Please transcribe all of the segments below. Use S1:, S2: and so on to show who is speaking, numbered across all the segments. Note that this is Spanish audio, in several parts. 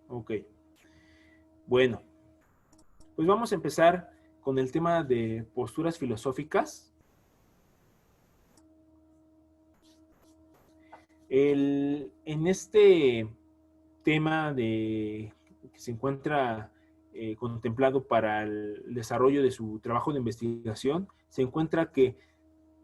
S1: Ok. Bueno, pues vamos a empezar con el tema de posturas filosóficas. En este tema que se encuentra contemplado para el desarrollo de su trabajo de investigación, se encuentra que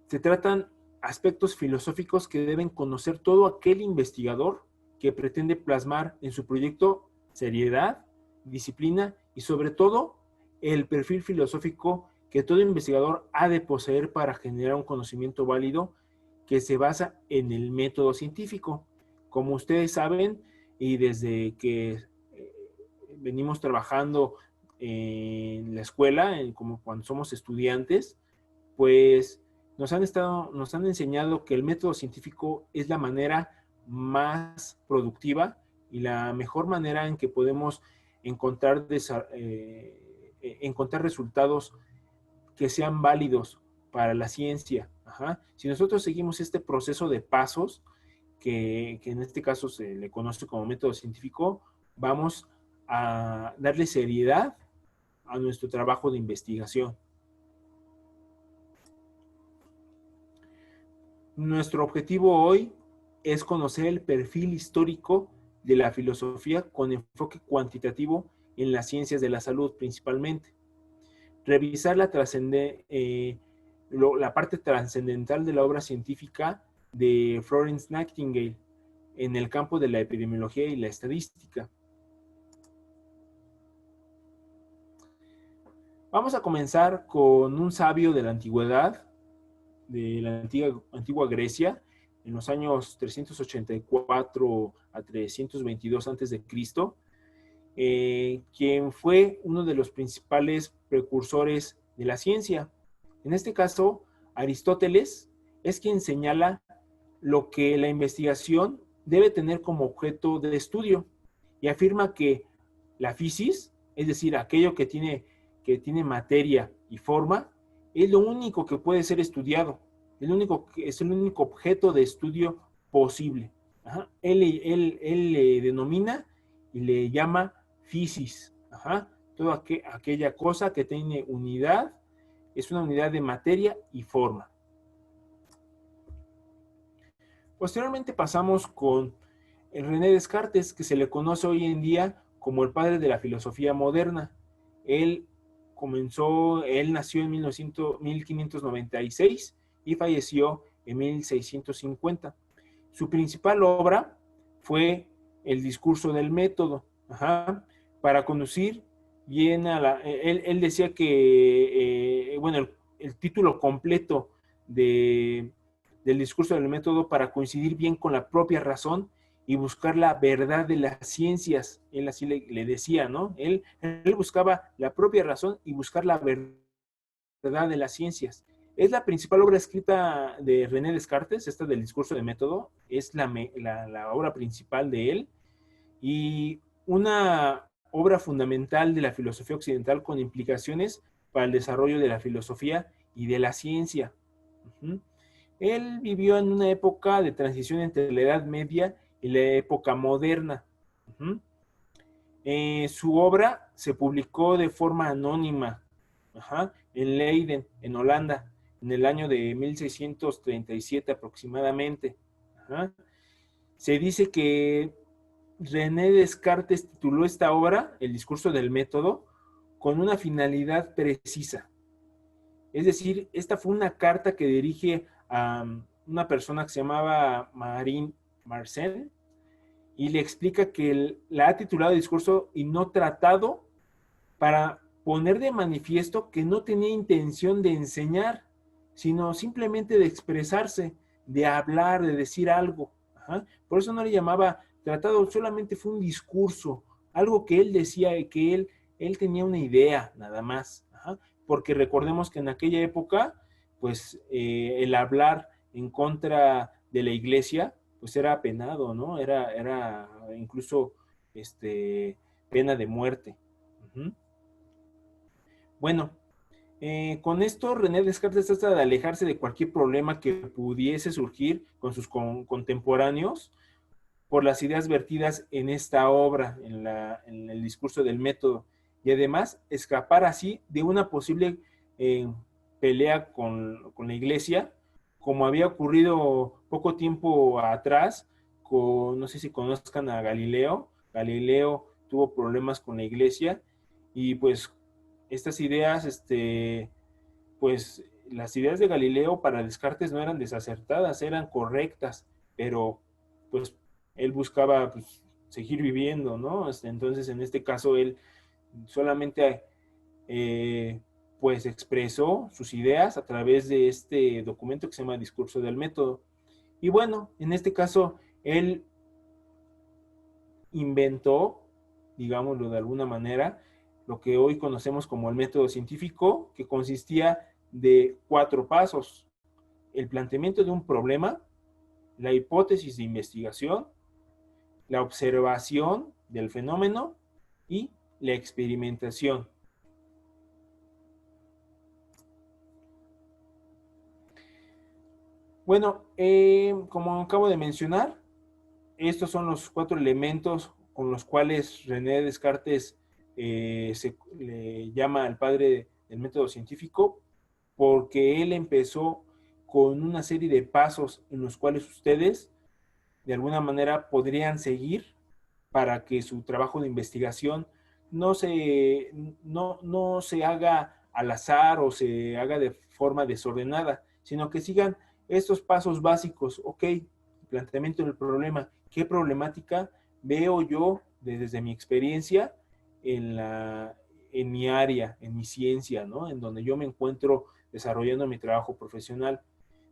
S1: se tratan aspectos filosóficos que deben conocer todo aquel investigador que pretende plasmar en su proyecto seriedad, disciplina y sobre todo el perfil filosófico que todo investigador ha de poseer para generar un conocimiento válido que se basa en el método científico. Como ustedes saben, y desde que venimos trabajando en la escuela, como cuando somos estudiantes, pues nos han enseñado que el método científico es la manera más productiva y la mejor manera en que podemos encontrar, encontrar resultados que sean válidos para la ciencia. Ajá. Si nosotros seguimos este proceso de pasos, que en este caso se le conoce como método científico, vamos a darle seriedad a nuestro trabajo de investigación. Nuestro objetivo hoy es conocer el perfil histórico de la filosofía con enfoque cuantitativo en las ciencias de la salud principalmente. Revisar la parte trascendental de la obra científica de Florence Nightingale en el campo de la epidemiología y la estadística. Vamos a comenzar con un sabio de la antigüedad, de la antigua Grecia, en los años 384 a 322 a.C., quien fue uno de los principales precursores de la ciencia. En este caso, Aristóteles es quien señala lo que la investigación debe tener como objeto de estudio y afirma que la fisis, es decir, aquello que tiene materia y forma, es lo único que puede ser estudiado, es el único objeto de estudio posible. Ajá. Él le denomina y le llama fisis. Ajá. Toda aquella cosa que tiene unidad, es una unidad de materia y forma. Posteriormente pasamos con el René Descartes, que se le conoce hoy en día como el padre de la filosofía moderna. Él él nació en 1596 y falleció en 1650. Su principal obra fue El discurso del método, ajá, para conducir bien a la... Él decía que, bueno, el título completo de, del discurso del método para coincidir bien con la propia razón y buscar la verdad de las ciencias. Él así le decía, ¿no? Él buscaba la propia razón y buscar la verdad de las ciencias. Es la principal obra escrita de René Descartes, esta del discurso de método, es la obra principal de él y una obra fundamental de la filosofía occidental con implicaciones para el desarrollo de la filosofía y de la ciencia. Uh-huh. Él vivió en una época de transición entre la Edad Media y la época moderna. Uh-huh. Su obra se publicó de forma anónima, ajá, en Leiden, en Holanda, en el año de 1637 aproximadamente. Ajá. Se dice que René Descartes tituló esta obra, El discurso del método, con una finalidad precisa. Es decir, esta fue una carta que dirige a una persona que se llamaba Marin Mersenne y le explica que la ha titulado discurso y no tratado para poner de manifiesto que no tenía intención de enseñar, sino simplemente de expresarse, de hablar, de decir algo. Ajá. Por eso no le llamaba tratado, solamente fue un discurso, algo que él decía y que él tenía una idea nada más. Ajá. Porque recordemos que en aquella época, pues el hablar en contra de la iglesia, pues era penado, ¿no? Era incluso pena de muerte. Uh-huh. Bueno, con esto René Descartes trata de alejarse de cualquier problema que pudiese surgir con sus contemporáneos por las ideas vertidas en esta obra, en el discurso del método, y además escapar así de una posible pelea con la iglesia, como había ocurrido poco tiempo atrás, no sé si conozcan a Galileo. Galileo tuvo problemas con la iglesia y pues estas ideas, pues las ideas de Galileo para Descartes no eran desacertadas, eran correctas, pero pues él buscaba pues, seguir viviendo, ¿no? Entonces, en este caso, él solamente pues expresó sus ideas a través de este documento que se llama Discurso del Método. Y bueno, en este caso, él inventó, digámoslo de alguna manera, lo que hoy conocemos como el método científico, que consistía de 4 pasos: el planteamiento de un problema, la hipótesis de investigación, la observación del fenómeno y la experimentación. Bueno, como acabo de mencionar, estos son los 4 elementos con los cuales René Descartes se le llama al padre del método científico, porque él empezó con una serie de pasos en los cuales ustedes de alguna manera podrían seguir para que su trabajo de investigación no se haga al azar o se haga de forma desordenada, sino que sigan estos pasos básicos. Ok, planteamiento del problema. ¿Qué problemática veo yo desde mi experiencia en mi área, en mi ciencia, ¿no? En donde yo me encuentro desarrollando mi trabajo profesional?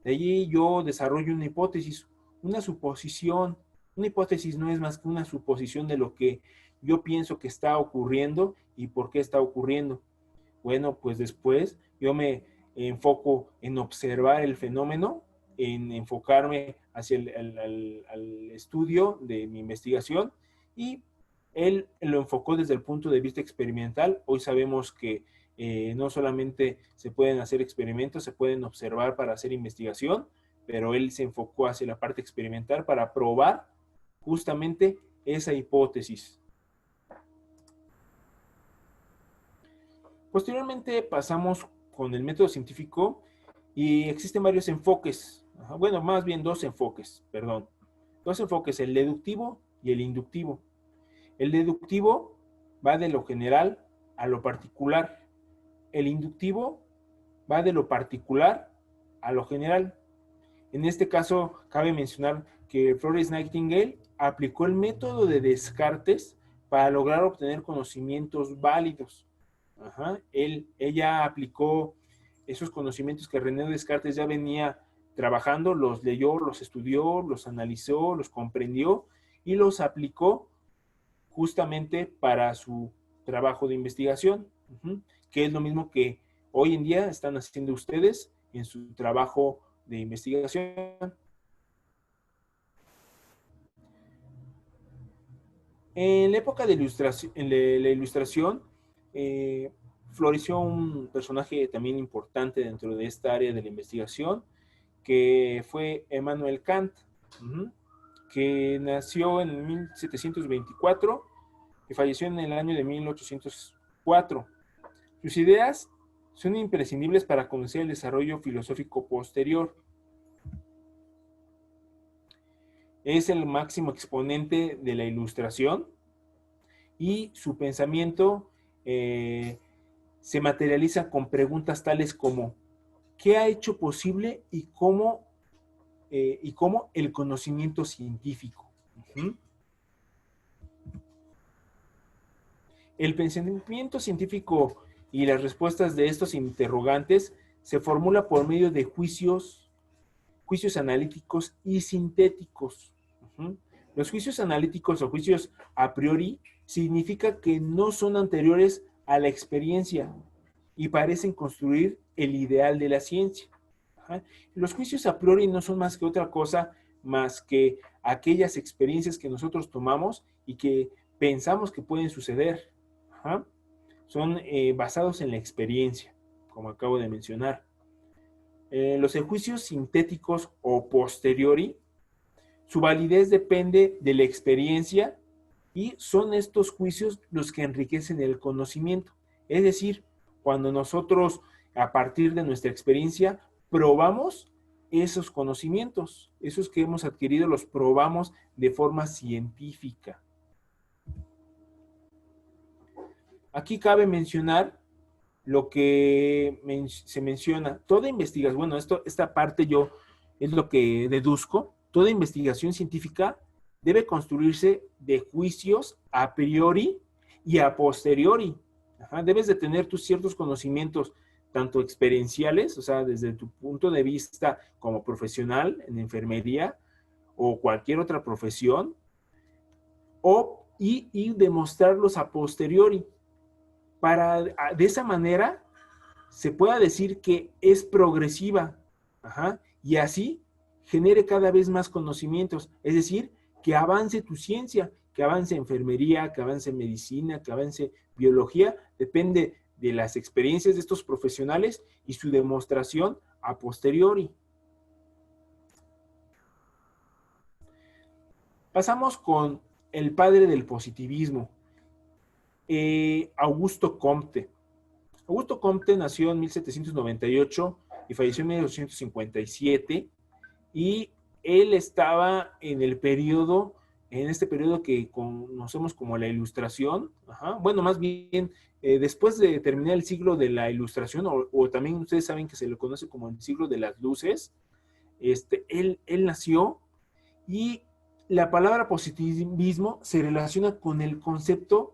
S1: De allí yo desarrollo una hipótesis, una suposición. Una hipótesis no es más que una suposición de lo que yo pienso que está ocurriendo y por qué está ocurriendo. Bueno, pues después yo me enfoco en observar el fenómeno, en enfocarme hacia al estudio de mi investigación, y él lo enfocó desde el punto de vista experimental. Hoy sabemos que no solamente se pueden hacer experimentos, se pueden observar para hacer investigación, pero él se enfocó hacia la parte experimental para probar justamente esa hipótesis. Posteriormente pasamos con el método científico y existen varios enfoques. Bueno, más bien 2 enfoques, perdón. 2 enfoques, el deductivo y el inductivo. El deductivo va de lo general a lo particular. El inductivo va de lo particular a lo general. En este caso, cabe mencionar que Florence Nightingale aplicó el método de Descartes para lograr obtener conocimientos válidos. Ella aplicó esos conocimientos que René Descartes ya venía trabajando, los leyó, los estudió, los analizó, los comprendió y los aplicó justamente para su trabajo de investigación, que es lo mismo que hoy en día están haciendo ustedes en su trabajo de investigación. En la época de la ilustración floreció un personaje también importante dentro de esta área de la investigación, que fue Emmanuel Kant, que nació en 1724 y falleció en el año de 1804. Sus ideas son imprescindibles para conocer el desarrollo filosófico posterior. Es el máximo exponente de la ilustración y su pensamiento se materializa con preguntas tales como: ¿qué ha hecho posible y cómo el conocimiento científico? El pensamiento científico y las respuestas de estos interrogantes se formula por medio de juicios analíticos y sintéticos. Los juicios analíticos o juicios a priori significa que no son anteriores a la experiencia y parecen construir el ideal de la ciencia. Los juicios a priori no son más que otra cosa más que aquellas experiencias que nosotros tomamos y que pensamos que pueden suceder. Son basados en la experiencia, como acabo de mencionar. Los juicios sintéticos o posteriori Su validez depende de la experiencia y son estos juicios los que enriquecen el conocimiento. Es decir, cuando nosotros, a partir de nuestra experiencia, probamos esos conocimientos, esos que hemos adquirido, los probamos de forma científica. Aquí cabe mencionar lo que se menciona, toda investigación, bueno, esta parte yo es lo que deduzco, toda investigación científica debe construirse de juicios a priori y a posteriori. Ajá, debes de tener tus ciertos conocimientos, tanto experienciales, o sea, desde tu punto de vista como profesional en enfermería o cualquier otra profesión, y demostrarlos a posteriori, para de esa manera se pueda decir que es progresiva, ajá, y así genere cada vez más conocimientos, es decir, que avance tu ciencia, que avance enfermería, que avance medicina, que avance biología, depende de las experiencias de estos profesionales y su demostración a posteriori. Pasamos con el padre del positivismo, Augusto Comte. Augusto Comte nació en 1798 y falleció en 1857, y él estaba en este periodo que conocemos como la Ilustración, ajá, bueno, más bien después de terminar el siglo de la Ilustración, o también ustedes saben que se le conoce como el siglo de las luces. Él nació, y la palabra positivismo se relaciona con el concepto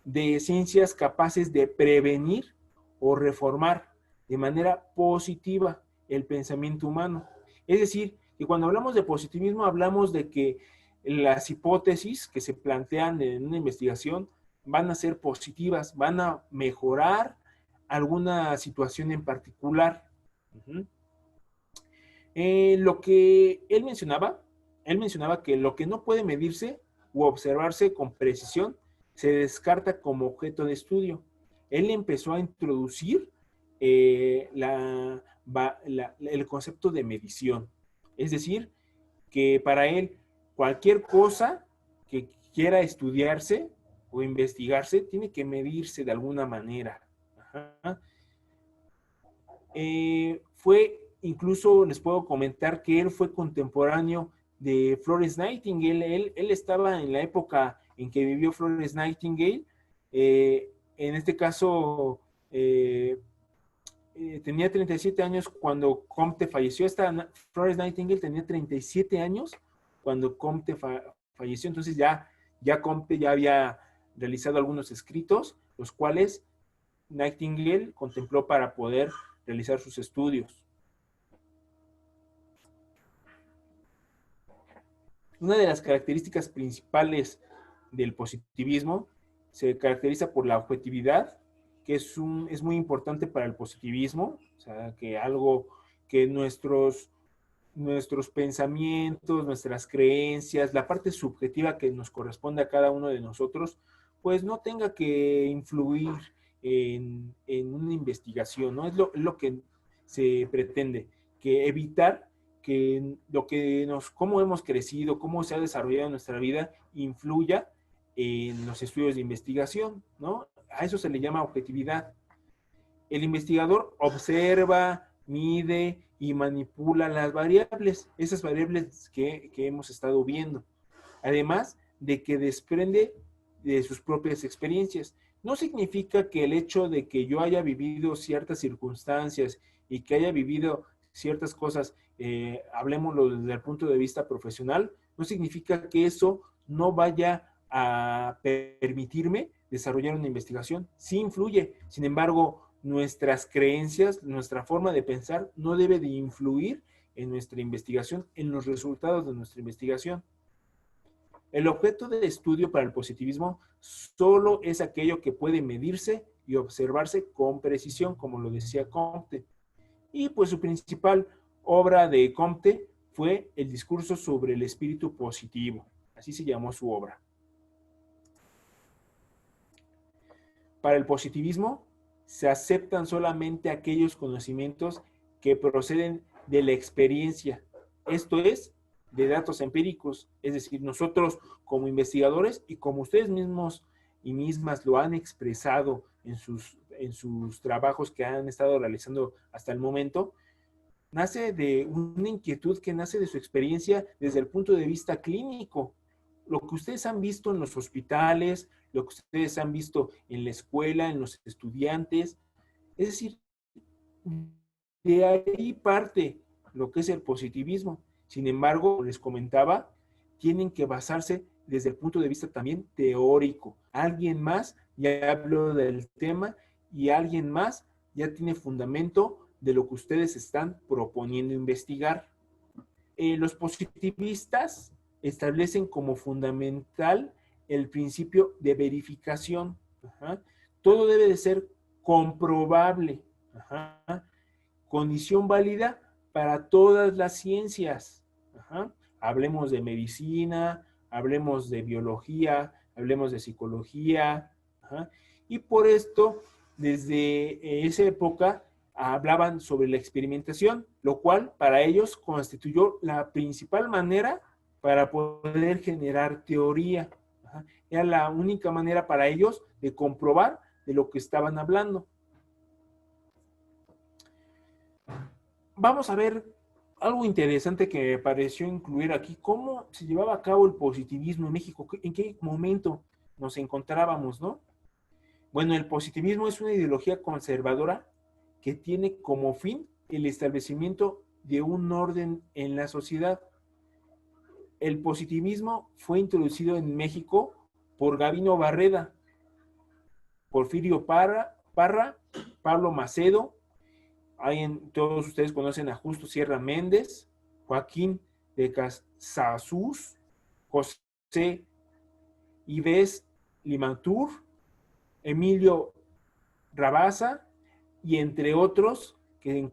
S1: de ciencias capaces de prevenir o reformar de manera positiva el pensamiento humano. Es decir, que cuando hablamos de positivismo hablamos de que las hipótesis que se plantean en una investigación van a ser positivas, van a mejorar alguna situación en particular. Uh-huh. Lo que él mencionaba que lo que no puede medirse u observarse con precisión se descarta como objeto de estudio. Él empezó a introducir el concepto de medición. Es decir, que para él cualquier cosa que quiera estudiarse o investigarse tiene que medirse de alguna manera. Ajá. Incluso les puedo comentar que él fue contemporáneo de Florence Nightingale. Él estaba en la época en que vivió Florence Nightingale. En este caso, tenía 37 años cuando Comte falleció. Florence Nightingale tenía 37 años cuando Comte falleció. Entonces ya Comte ya había realizado algunos escritos, los cuales Nightingale contempló para poder realizar sus estudios. Una de las características principales del positivismo se caracteriza por la objetividad, que es muy importante para el positivismo, o sea, que nuestros pensamientos, nuestras creencias, la parte subjetiva que nos corresponde a cada uno de nosotros, pues no tenga que influir en una investigación, ¿no? Es lo que se pretende, que evitar que cómo hemos crecido, cómo se ha desarrollado nuestra vida, influya en los estudios de investigación, ¿no? A eso se le llama objetividad. El investigador observa, mide y manipula las variables, esas variables que hemos estado viendo, además de que desprende de sus propias experiencias. No significa que el hecho de que yo haya vivido ciertas circunstancias y que haya vivido ciertas cosas, hablemoslo desde el punto de vista profesional, no significa que eso no vaya a permitirme desarrollar una investigación. Sí influye, sin embargo, nuestras creencias, nuestra forma de pensar no debe de influir en nuestra investigación, en los resultados de nuestra investigación. El objeto de estudio para el positivismo solo es aquello que puede medirse y observarse con precisión, como lo decía Comte. Y pues su principal obra de Comte fue el discurso sobre el espíritu positivo. Así se llamó su obra. Para el positivismo se aceptan solamente aquellos conocimientos que proceden de la experiencia, esto es, de datos empíricos, es decir, nosotros como investigadores y como ustedes mismos y mismas lo han expresado en sus trabajos que han estado realizando hasta el momento, nace de una inquietud que nace de su experiencia desde el punto de vista clínico. Lo que ustedes han visto en los hospitales, lo que ustedes han visto en la escuela, en los estudiantes, es decir, de ahí parte lo que es el positivismo. Sin embargo, les comentaba, tienen que basarse desde el punto de vista también teórico. Alguien más ya habló del tema y alguien más ya tiene fundamento de lo que ustedes están proponiendo investigar. Los positivistas establecen como fundamental el principio de verificación. Ajá. Todo debe de ser comprobable. Ajá. Condición válida para todas las ciencias. Ajá. Hablemos de medicina, hablemos de biología, hablemos de psicología. Ajá. Y por esto, desde esa época, hablaban sobre la experimentación, lo cual para ellos constituyó la principal manera para poder generar teoría. Ajá. Era la única manera para ellos de comprobar de lo que estaban hablando. Vamos a ver algo interesante que me pareció incluir aquí, cómo se llevaba a cabo el positivismo en México, en qué momento nos encontrábamos, ¿no? Bueno, el positivismo es una ideología conservadora que tiene como fin el establecimiento de un orden en la sociedad. El positivismo fue introducido en México por Gabino Barreda, Porfirio Parra, Pablo Macedo, todos ustedes conocen a Justo Sierra Méndez, Joaquín de Casasus, José Ives Limantur, Emilio Rabasa, y entre otros que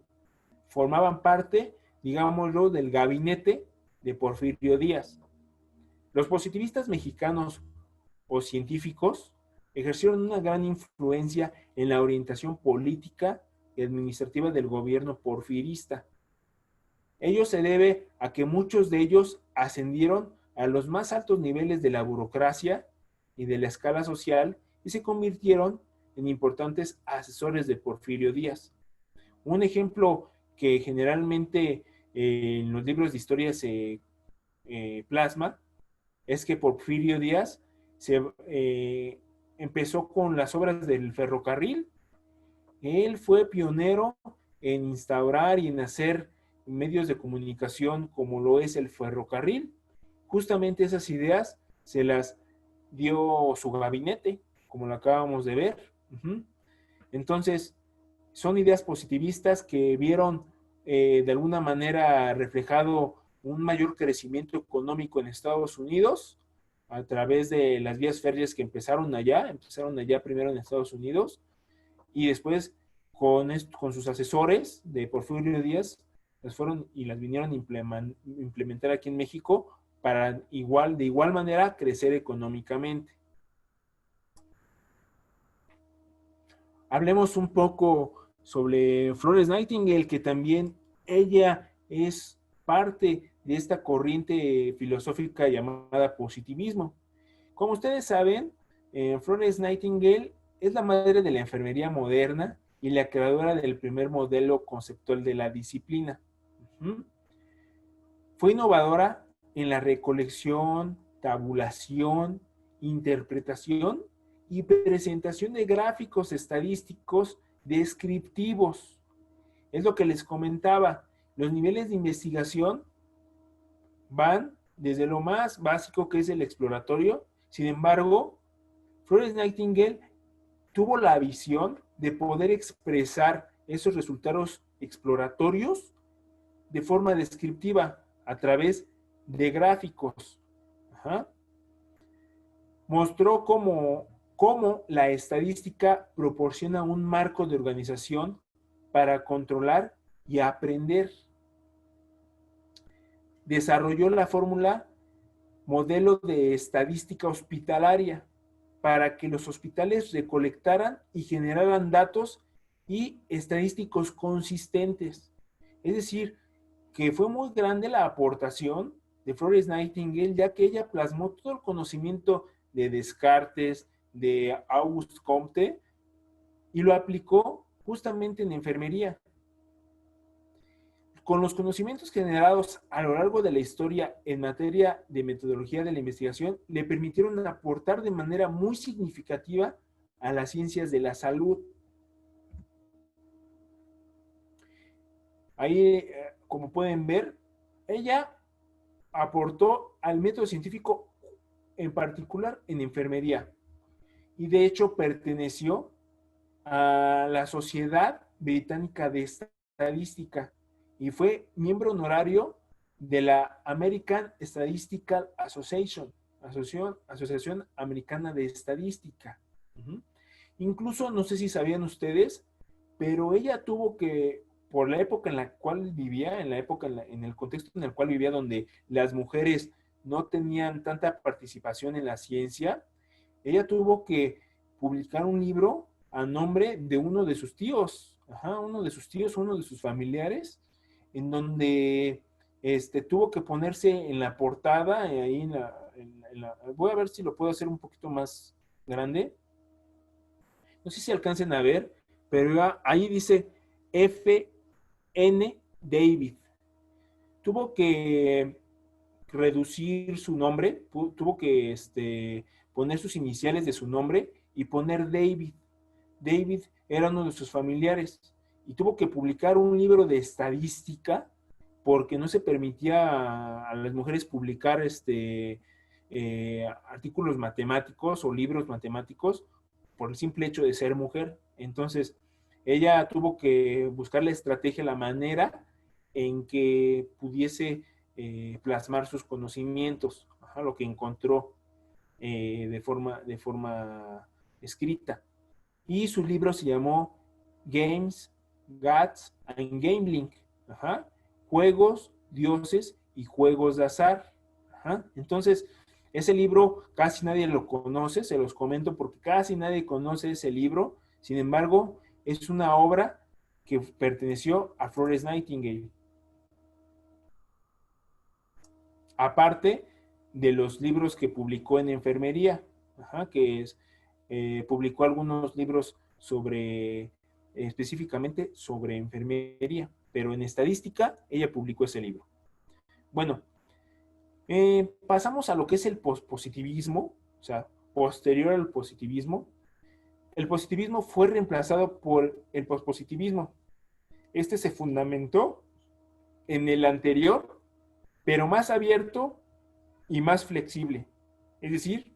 S1: formaban parte, digámoslo, del gabinete de Porfirio Díaz. Los positivistas mexicanos o científicos ejercieron una gran influencia en la orientación política y administrativa del gobierno porfirista. Ello se debe a que muchos de ellos ascendieron a los más altos niveles de la burocracia y de la escala social y se convirtieron en importantes asesores de Porfirio Díaz. Un ejemplo que generalmente en los libros de historia se plasma es que Porfirio Díaz empezó con las obras del ferrocarril. Él fue pionero en instaurar y en hacer medios de comunicación como lo es el ferrocarril. Justamente esas ideas se las dio su gabinete, como lo acabamos de ver. Entonces, son ideas positivistas que vieron de alguna manera reflejado un mayor crecimiento económico en Estados Unidos a través de las vías férreas que empezaron allá primero en Estados Unidos y después con sus asesores de Porfirio Díaz las fueron y las vinieron a implementar aquí en México para de igual manera crecer económicamente. Hablemos un poco sobre Florence Nightingale, que también ella es parte de esta corriente filosófica llamada positivismo. Como ustedes saben, Florence Nightingale es la madre de la enfermería moderna y la creadora del primer modelo conceptual de la disciplina. Fue innovadora en la recolección, tabulación, interpretación y presentación de gráficos estadísticos descriptivos. Es lo que les comentaba. Los niveles de investigación van desde lo más básico, que es el exploratorio. Sin embargo, Florence Nightingale tuvo la visión de poder expresar esos resultados exploratorios de forma descriptiva a través de gráficos. Mostró cómo la estadística proporciona un marco de organización para controlar y aprender. Desarrolló la fórmula modelo de estadística hospitalaria para que los hospitales recolectaran y generaran datos y estadísticos consistentes. Es decir, que fue muy grande la aportación de Florence Nightingale, ya que ella plasmó todo el conocimiento de Descartes, de Auguste Comte, y lo aplicó justamente en enfermería. Con los conocimientos generados a lo largo de la historia en materia de metodología de la investigación, le permitieron aportar de manera muy significativa a las ciencias de la salud. Ahí, como pueden ver, ella aportó al método científico, en particular en enfermería, y de hecho perteneció a la Sociedad Británica de Estadística y fue miembro honorario de la American Statistical Association, Asociación Americana de Estadística. Incluso, no sé si sabían ustedes, pero ella tuvo que, por la época en la cual vivía, en el contexto en el cual vivía, donde las mujeres no tenían tanta participación en la ciencia, ella tuvo que publicar un libro a nombre de uno de sus tíos, uno de sus tíos, uno de sus familiares, en donde tuvo que ponerse en la portada, ahí voy a ver si lo puedo hacer un poquito más grande. No sé si alcancen a ver, pero ahí dice F.N. David. Tuvo que reducir su nombre, tuvo que poner sus iniciales de su nombre y poner David. David era uno de sus familiares y tuvo que publicar un libro de estadística porque no se permitía a las mujeres publicar artículos matemáticos o libros matemáticos por el simple hecho de ser mujer. Entonces, ella tuvo que buscar la estrategia, la manera en que pudiese plasmar sus conocimientos, lo que encontró de forma escrita. Y su libro se llamó Games, Gods and Gambling. Juegos, dioses y juegos de azar. Entonces, ese libro casi nadie lo conoce, se los comento porque casi nadie conoce ese libro. Sin embargo, es una obra que perteneció a Florence Nightingale. Aparte de los libros que publicó en enfermería, publicó algunos libros específicamente sobre enfermería, pero en estadística ella publicó ese libro. Bueno, pasamos a lo que es el pospositivismo, o sea, posterior al positivismo. El positivismo fue reemplazado por el pospositivismo. Este se fundamentó en el anterior, pero más abierto y más flexible. Es decir,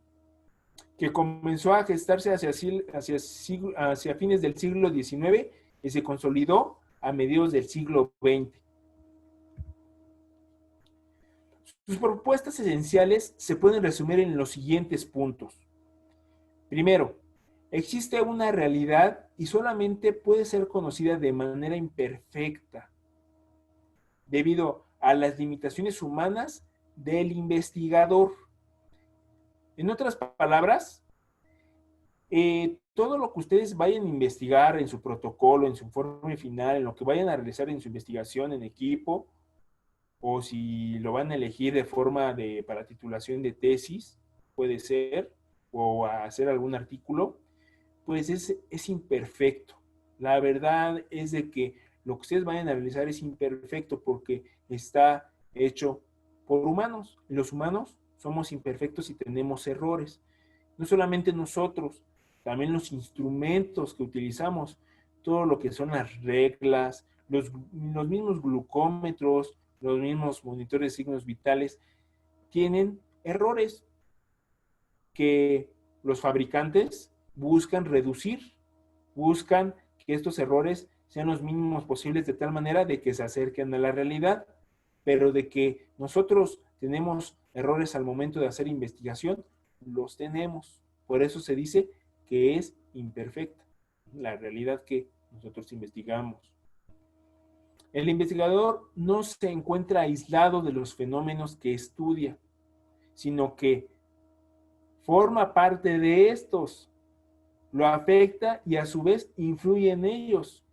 S1: que comenzó a gestarse hacia fines del siglo XIX y se consolidó a mediados del siglo XX. Sus propuestas esenciales se pueden resumir en los siguientes puntos. Primero, existe una realidad y solamente puede ser conocida de manera imperfecta, debido a las limitaciones humanas del investigador. En otras palabras, todo lo que ustedes vayan a investigar en su protocolo, en su informe final, en lo que vayan a realizar en su investigación en equipo, o si lo van a elegir de forma para titulación de tesis, puede ser, o a hacer algún artículo, pues es imperfecto. La verdad es de que lo que ustedes vayan a realizar es imperfecto porque está hecho por humanos. Los humanos somos imperfectos y tenemos errores. No solamente nosotros, también los instrumentos que utilizamos, todo lo que son las reglas, los mismos glucómetros, los mismos monitores de signos vitales, tienen errores que los fabricantes buscan reducir, buscan que estos errores sean los mínimos posibles de tal manera de que se acerquen a la realidad, pero de que nosotros tenemos errores al momento de hacer investigación, los tenemos. Por eso se dice que es imperfecta la realidad que nosotros investigamos. El investigador no se encuentra aislado de los fenómenos que estudia, sino que forma parte de estos, lo afecta y a su vez influye en ellos.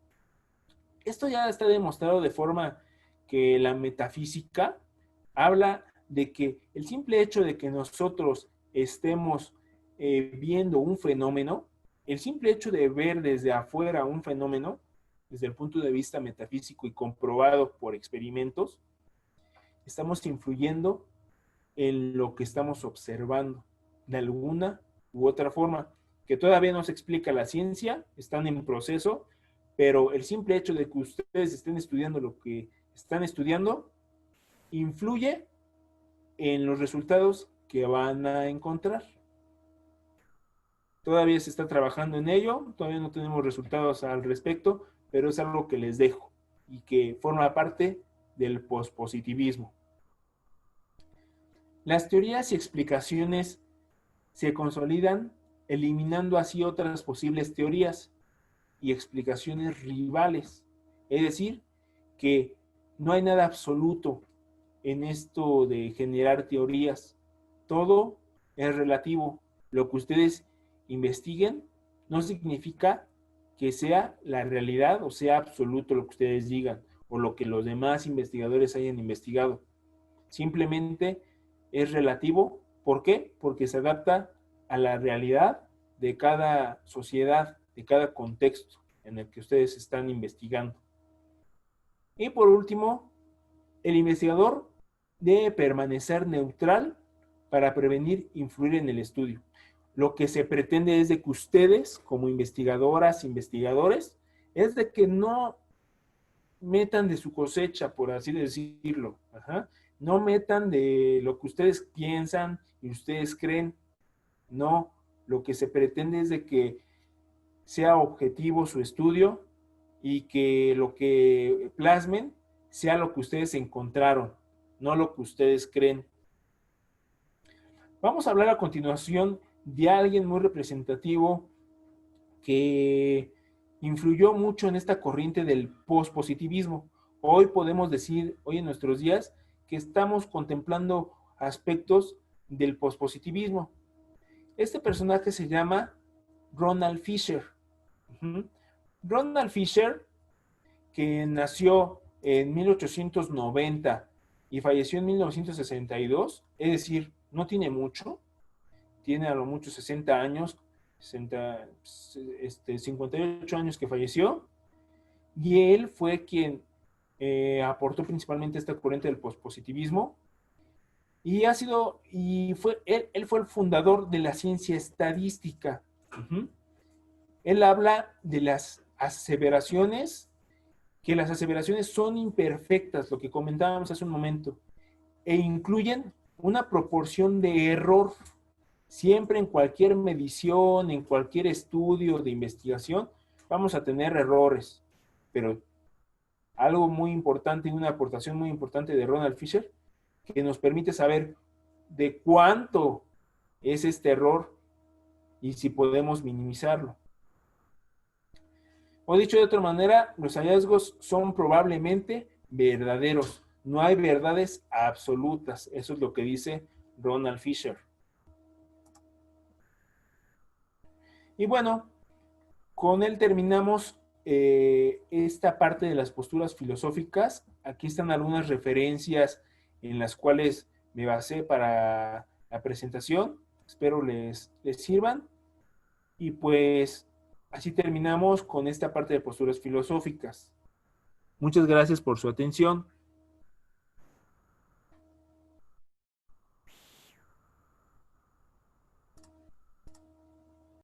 S1: Esto ya está demostrado de forma que la metafísica habla de que el simple hecho de que nosotros estemos viendo un fenómeno, el simple hecho de ver desde afuera un fenómeno, desde el punto de vista metafísico y comprobado por experimentos, estamos influyendo en lo que estamos observando de alguna u otra forma, que todavía no se explica la ciencia, están en proceso, pero el simple hecho de que ustedes estén estudiando lo que están estudiando influye en los resultados que van a encontrar. Todavía se está trabajando en ello, todavía no tenemos resultados al respecto, pero es algo que les dejo y que forma parte del pospositivismo. Las teorías y explicaciones se consolidan eliminando así otras posibles teorías y explicaciones rivales. Es decir, que no hay nada absoluto en esto de generar teorías. Todo es relativo. Lo que ustedes investiguen no significa que sea la realidad o sea absoluto lo que ustedes digan o lo que los demás investigadores hayan investigado. Simplemente es relativo. ¿Por qué? Porque se adapta a la realidad de cada sociedad, de cada contexto en el que ustedes están investigando. Y por último, el investigador debe permanecer neutral para prevenir influir en el estudio. Lo que se pretende es de que ustedes, como investigadoras, investigadores, es de que no metan de su cosecha, por así decirlo. Ajá. No metan de lo que ustedes piensan y ustedes creen. No, lo que se pretende es de que sea objetivo su estudio y que lo que plasmen sea lo que ustedes encontraron, no lo que ustedes creen. Vamos a hablar a continuación de alguien muy representativo que influyó mucho en esta corriente del pospositivismo. Hoy podemos decir, hoy en nuestros días, que estamos contemplando aspectos del pospositivismo. Este personaje se llama Ronald Fisher. Ronald Fisher, que nació en 1890 y falleció en 1962, es decir, no tiene mucho, tiene a lo mucho 60 años, 58 años que falleció, y él fue quien aportó principalmente esta corriente del pospositivismo, y él fue el fundador de la ciencia estadística. Él habla de las aseveraciones, que las aseveraciones son imperfectas, lo que comentábamos hace un momento, e incluyen una proporción de error. Siempre en cualquier medición, en cualquier estudio de investigación, vamos a tener errores. Pero algo muy importante y una aportación muy importante de Ronald Fisher, que nos permite saber de cuánto es este error y si podemos minimizarlo. O dicho de otra manera, los hallazgos son probablemente verdaderos. No hay verdades absolutas. Eso es lo que dice Ronald Fisher. Y bueno, con él terminamos esta parte de las posturas filosóficas. Aquí están algunas referencias en las cuales me basé para la presentación. Espero les sirvan. Y pues así terminamos con esta parte de posturas filosóficas. Muchas gracias por su atención.